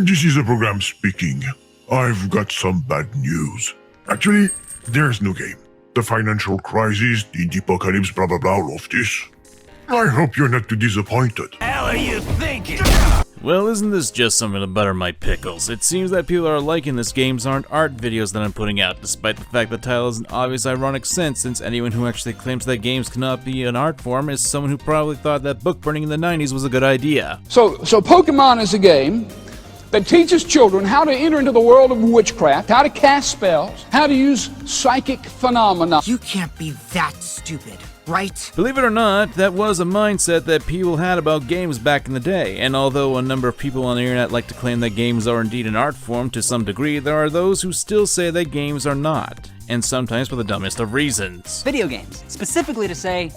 This is a program speaking. I've got some bad news. Actually, there's no game. The financial crisis, the apocalypse, blah blah blah, all of this. I hope you're not too disappointed. Hell are you thinking? Well, isn't this just something to butter my pickles? It seems that people are liking this games aren't art videos that I'm putting out, despite the fact the title is an obvious ironic sense, since anyone who actually claims that games cannot be an art form is someone who probably thought that book burning in the 90s was a good idea. So Pokemon is a game that teaches children how to enter into the world of witchcraft, how to cast spells, how to use psychic phenomena. You can't be that stupid, right? Believe it or not, that was a mindset that people had about games back in the day, and although a number of people on the internet like to claim that games are indeed an art form to some degree, there are those who still say that games are not, and sometimes for the dumbest of reasons. Video games, specifically to say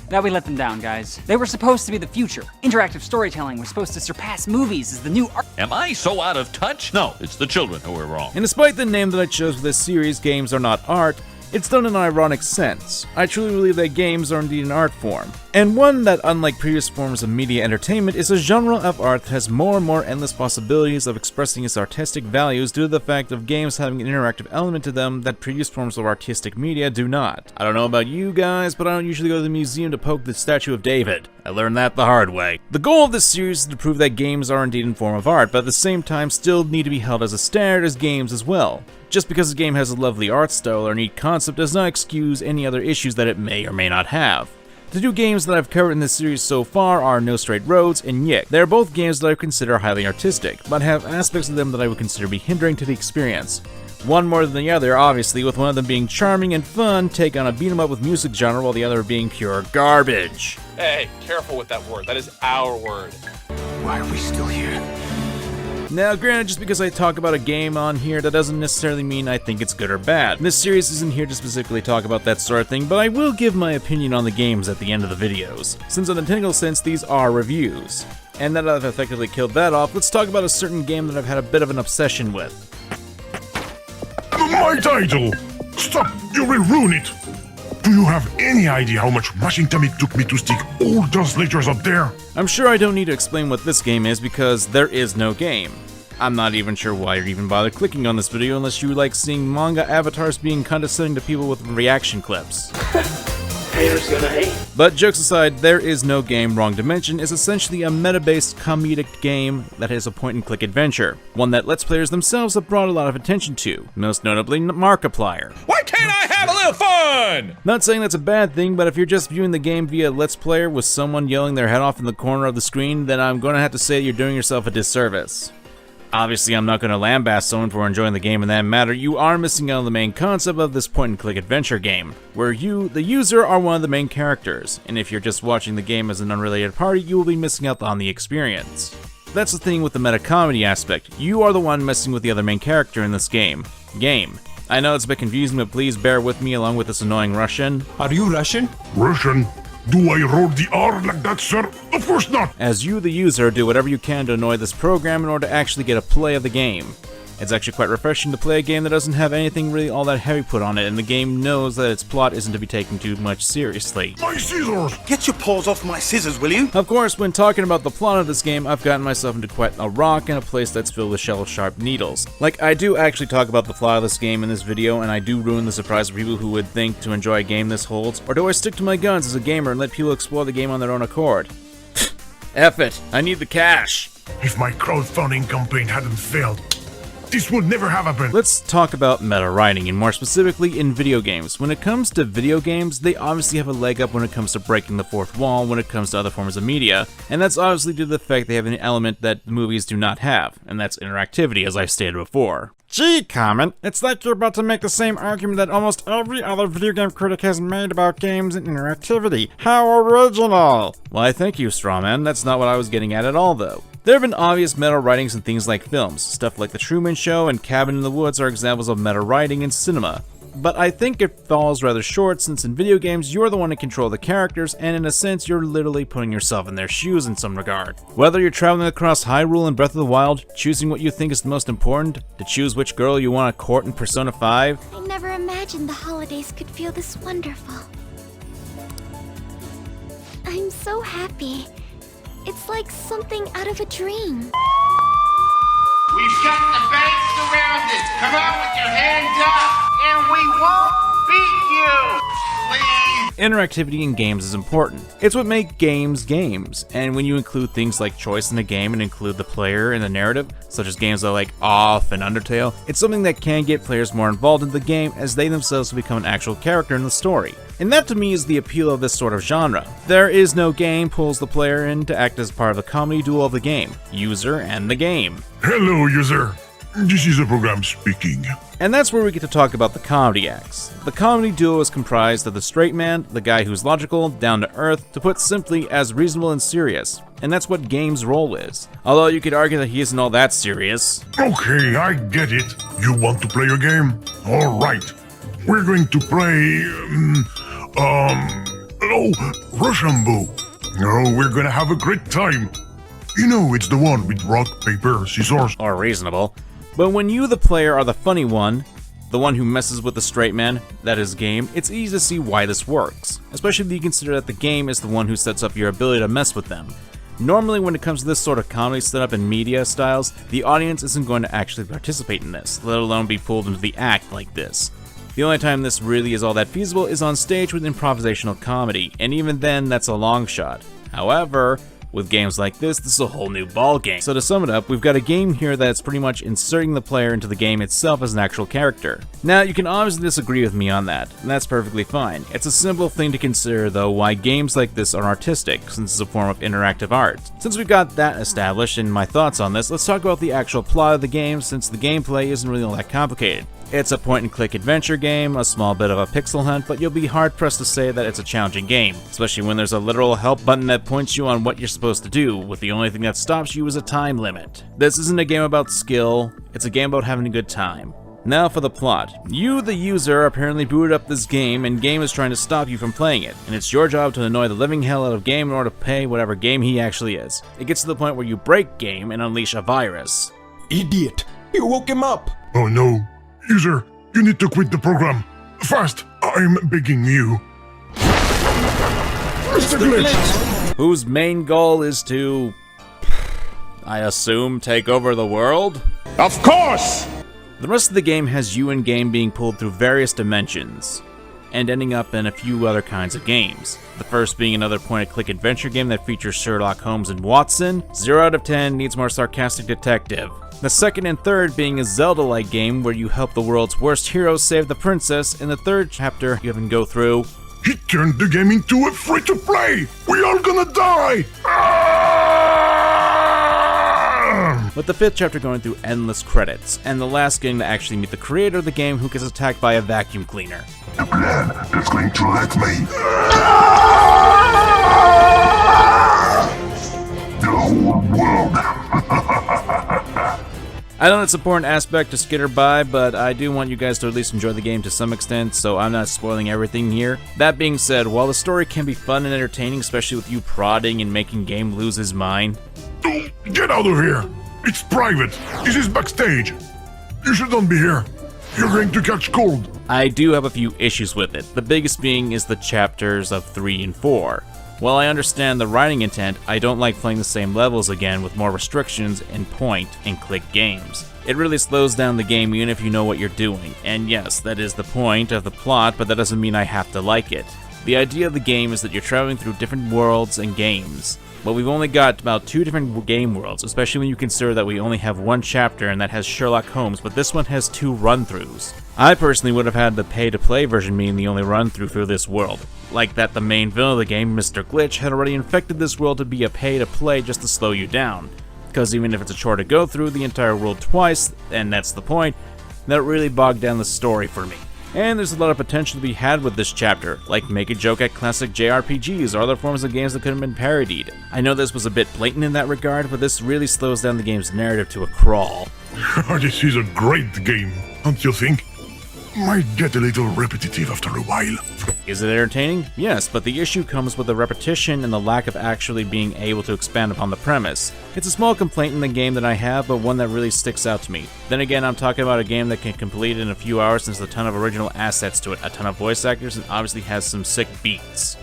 that we let them down, guys. They were supposed to be the future. Interactive storytelling was supposed to surpass movies as the new art. Am I so out of touch? No, it's the children who are wrong. And despite the name that I chose for this series, games are not art, it's done in an ironic sense. I truly believe that games are indeed an art form, and one that, unlike previous forms of media entertainment, is a genre of art that has more and more endless possibilities of expressing its artistic values due to the fact of games having an interactive element to them that previous forms of artistic media do not. I don't know about you guys, but I don't usually go to the museum to poke the statue of David. I learned that the hard way. The goal of this series is to prove that games are indeed a form of art, but at the same time still need to be held as a standard as games as well. Just because a game has a lovely art style or neat concept does not excuse any other issues that it may or may not have. The two games that I've covered in this series so far are No Straight Roads and Yick. They are both games that I consider highly artistic, but have aspects of them that I would consider be hindering to the experience. One more than the other, obviously, with one of them being charming and fun, take on a beat-em-up with music genre, while the other being pure garbage. Hey, careful with that word. That is our word. Why are we still here? Now, granted, just because I talk about a game on here, that doesn't necessarily mean I think it's good or bad. This series isn't here to specifically talk about that sort of thing, but I will give my opinion on the games at the end of the videos, since in a technical sense, these are reviews. And now that I've effectively killed that off, let's talk about a certain game that I've had a bit of an obsession with. My title! Stop! You will ruin it! Do you have any idea how much rushing time it took me to stick all those letters up there? I'm sure I don't need to explain what this game is because there is no game. I'm not even sure why you'd even bother clicking on this video unless you like seeing manga avatars being condescending to people with reaction clips. Haters gonna hate. But jokes aside, There Is No Game Wrong Dimension is essentially a meta-based comedic game that is a point-and-click adventure, one that Let's Players themselves have brought a lot of attention to, most notably Markiplier. Why can't I have a little fun? Not saying that's a bad thing, but if you're just viewing the game via Let's Player with someone yelling their head off in the corner of the screen, then I'm gonna have to say you're doing yourself a disservice. Obviously, I'm not going to lambaste someone for enjoying the game in that matter. You are missing out on the main concept of this point-and-click adventure game, where you, the user, are one of the main characters, and if you're just watching the game as an unrelated party, you will be missing out on the experience. That's the thing with the meta-comedy aspect. You are the one messing with the other main character in this game. I know it's a bit confusing, but please bear with me along with this annoying Russian. Are you Russian? Russian? Do I roll the R like that, sir? Of course not! As you, the user, do whatever you can to annoy this program in order to actually get a play of the game. It's actually quite refreshing to play a game that doesn't have anything really all that heavy put on it, and the game knows that its plot isn't to be taken too much seriously. My scissors! Get your paws off my scissors, will you? Of course, when talking about the plot of this game, I've gotten myself into quite a rock and a place that's filled with shell-sharp needles. Like, I do actually talk about the plot of this game in this video, and I do ruin the surprise for people who would think to enjoy a game this holds, or do I stick to my guns as a gamer and let people explore the game on their own accord? F it, I need the cash. If my crowdfunding campaign hadn't failed, this would never have happened. Let's talk about meta writing, and more specifically in video games. When it comes to video games, they obviously have a leg up when it comes to breaking the fourth wall when it comes to other forms of media, and that's obviously due to the fact they have an element that the movies do not have, and that's interactivity, as I've stated before. Gee, Kamen, it's like you're about to make the same argument that almost every other video game critic has made about games and interactivity. How original! Why, thank you, Strawman. That's not what I was getting at all, though. There have been obvious meta writings in things like films. Stuff like The Truman Show and Cabin in the Woods are examples of meta writing in cinema. But I think it falls rather short since in video games you're the one to control the characters, and in a sense you're literally putting yourself in their shoes in some regard. Whether you're traveling across Hyrule in Breath of the Wild, choosing what you think is the most important, to choose which girl you want to court in Persona 5. I never imagined the holidays could feel this wonderful. I'm so happy. It's like something out of a dream. Come out with your hands up, and we won't beat you! Please! Interactivity in games is important. It's what makes games games, and when you include things like choice in a game and include the player in the narrative, such as games like Off and Undertale, it's something that can get players more involved in the game as they themselves become an actual character in the story. And that to me is the appeal of this sort of genre. There is no game pulls the player in to act as part of the comedy duo of the game, user and the game. Hello, user. This is a program speaking. And that's where we get to talk about the comedy acts. The comedy duo is comprised of the straight man, the guy who's logical, down to earth, to put simply, as reasonable and serious. And that's what Game's role is. Although you could argue that he isn't all that serious. Okay, I get it. You want to play a game? Alright. We're going to play... Rochambeau. Oh, we're gonna have a great time. You know, it's the one with rock, paper, scissors. Or reasonable. But when you, the player, are the funny one, the one who messes with the straight man, that is Game, it's easy to see why this works. Especially if you consider that the game is the one who sets up your ability to mess with them. Normally when it comes to this sort of comedy setup and media styles, the audience isn't going to actually participate in this, let alone be pulled into the act like this. The only time this really is all that feasible is on stage with improvisational comedy, and even then that's a long shot. However, with games like this is a whole new ball game. So to sum it up, we've got a game here that's pretty much inserting the player into the game itself as an actual character. Now, you can obviously disagree with me on that, and that's perfectly fine. It's a simple thing to consider, though, why games like this are artistic, since it's a form of interactive art. Since we've got that established and my thoughts on this, let's talk about the actual plot of the game, since the gameplay isn't really all that complicated. It's a point-and-click adventure game, a small bit of a pixel hunt, but you'll be hard-pressed to say that it's a challenging game, especially when there's a literal help button that points you on what you're supposed to do, with the only thing that stops you is a time limit. This isn't a game about skill, it's a game about having a good time. Now for the plot. You, the user, apparently booted up this game, and Game is trying to stop you from playing it, and it's your job to annoy the living hell out of Game in order to pay whatever game he actually is. It gets to the point where you break Game and unleash a virus. Idiot! You woke him up! Oh no. User, you need to quit the program. Fast! I'm begging you. Mr. Glitch! Whose main goal is to... I assume take over the world? Of course! The rest of the game has you and Game being pulled through various dimensions, and ending up in a few other kinds of games. The first being another point-and-click adventure game that features Sherlock, Holmes, and Watson. 0 out of 10 needs more sarcastic detective. The second and third being a Zelda-like game where you help the world's worst hero save the princess. In the third chapter, you have him go through... He turned the game into a free-to-play! We are gonna die! With the fifth chapter going through endless credits, and the last getting to actually meet the creator of the game who gets attacked by a vacuum cleaner. The plan is going to let me... The whole world... I know it's an important aspect to skitter by, but I do want you guys to at least enjoy the game to some extent, so I'm not spoiling everything here. That being said, while the story can be fun and entertaining, especially with you prodding and making Game lose his mind... Get out of here! It's private! This is backstage! You shouldn't be here! You're going to catch cold! I do have a few issues with it, the biggest being is the chapters of 3 and 4. While I understand the writing intent, I don't like playing the same levels again with more restrictions and point-and-click games. It really slows down the game even if you know what you're doing, and yes, that is the point of the plot, but that doesn't mean I have to like it. The idea of the game is that you're traveling through different worlds and games. But we've only got about 2 different game worlds, especially when you consider that we only have 1 chapter and that has Sherlock Holmes, but this one has 2 run-throughs. I personally would have had the pay-to-play version being the only run-through through this world. Like that the main villain of the game, Mr. Glitch, had already infected this world to be a pay-to-play just to slow you down. Because even if it's a chore to go through the entire world twice, and that's the point, that really bogged down the story for me. And there's a lot of potential to be had with this chapter, like make a joke at classic JRPGs or other forms of games that could have been parodied. I know this was a bit blatant in that regard, but this really slows down the game's narrative to a crawl. This is a great game, don't you think? Might get a little repetitive after a while. Is it entertaining? Yes, but the issue comes with the repetition and the lack of actually being able to expand upon the premise. It's a small complaint in the game that I have, but one that really sticks out to me. Then again, I'm talking about a game that can complete in a few hours since there's a ton of original assets to it, a ton of voice actors, and obviously has some sick beats.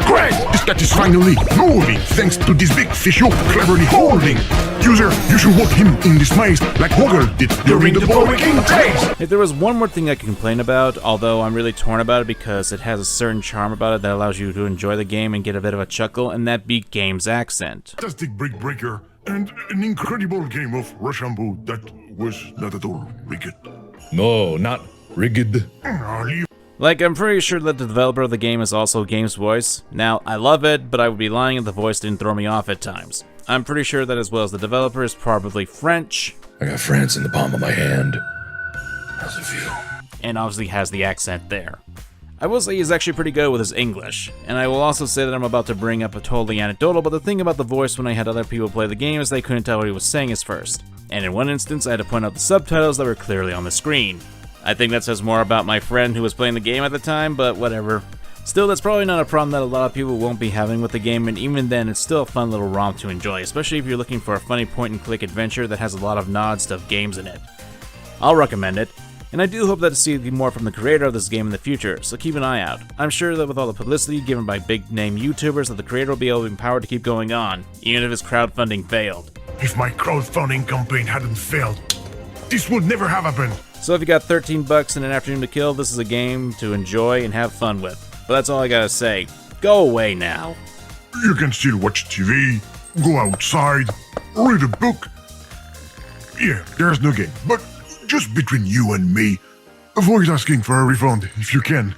Great! Alright, this cat is finally moving thanks to this big fish you're cleverly holding. User, you should walk him in this maze like Hoggle did during the Boy King days. If there was one more thing I could complain about, although I'm really torn about it because it has a certain charm about it that allows you to enjoy the game and get a bit of a chuckle, and that be Game's accent. Fantastic brick breaker and an incredible game of Rochambeau that was not at all rigged. No, not rigged. Like, I'm pretty sure that the developer of the game is also Game's voice. Now, I love it, but I would be lying if the voice didn't throw me off at times. I'm pretty sure that as well as the developer is probably French. I got France in the palm of my hand. How's it feel? And obviously has the accent there. I will say he's actually pretty good with his English, and I will also say that I'm about to bring up a totally anecdotal, but the thing about the voice when I had other people play the game is they couldn't tell what he was saying at first. And in one instance, I had to point out the subtitles that were clearly on the screen. I think that says more about my friend who was playing the game at the time, but whatever. Still, that's probably not a problem that a lot of people won't be having with the game, and even then, it's still a fun little romp to enjoy, especially if you're looking for a funny point-and-click adventure that has a lot of nods to games in it. I'll recommend it, and I do hope that to see more from the creator of this game in the future, so keep an eye out. I'm sure that with all the publicity given by big-name YouTubers, that the creator will be able to be empowered to keep going on, even if his crowdfunding failed. If my crowdfunding campaign hadn't failed, this would never have happened. So if you got 13 bucks and an afternoon to kill, this is a game to enjoy and have fun with. But that's all I gotta say. Go away now. You can still watch TV, go outside, read a book. Yeah, there's no game, but just between you and me, avoid asking for a refund if you can.